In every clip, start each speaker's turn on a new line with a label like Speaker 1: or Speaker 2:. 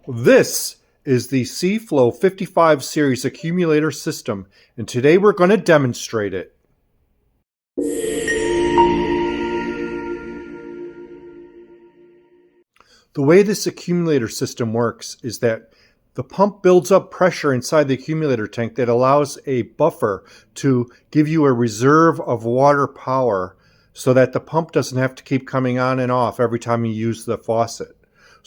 Speaker 1: This is the Seaflo 55 series accumulator system, and today we're going to demonstrate it. The way this accumulator system works is that the pump builds up pressure inside the accumulator tank that allows a buffer to give you a reserve of water power so that the pump doesn't have to keep coming on and off every time you use the faucet.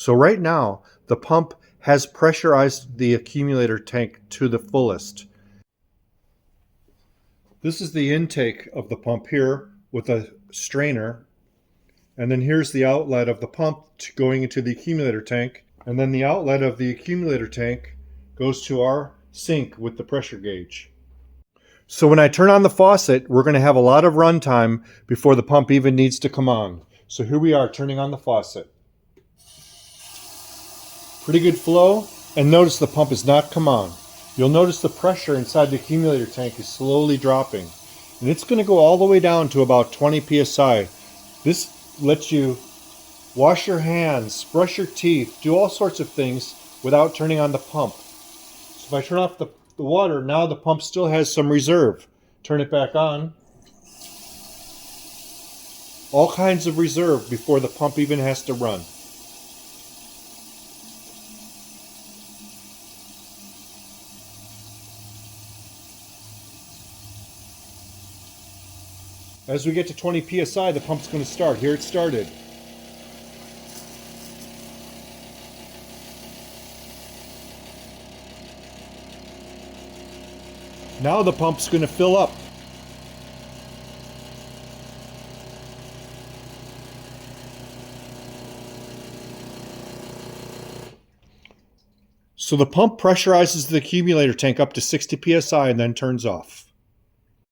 Speaker 1: So right now, the pump has pressurized the accumulator tank to the fullest. This is the intake of the pump here with a strainer. And then here's the outlet of the pump going into the accumulator tank. And then the outlet of the accumulator tank goes to our sink with the pressure gauge. So when I turn on the faucet, we're going to have a lot of run time before the pump even needs to come on. So here we are turning on the faucet. Pretty good flow, and notice the pump has not come on. You'll notice the pressure inside the accumulator tank is slowly dropping, and it's going to go all the way down to about 20 psi. This lets you wash your hands, brush your teeth, do all sorts of things without turning on the pump. So if I turn off the water, now the pump still has some reserve. Turn it back on. All kinds of reserve before the pump even has to run. As we get to 20 psi, the pump's going to start. Here it started. Now the pump's going to fill up. So the pump pressurizes the accumulator tank up to 60 psi and then turns off.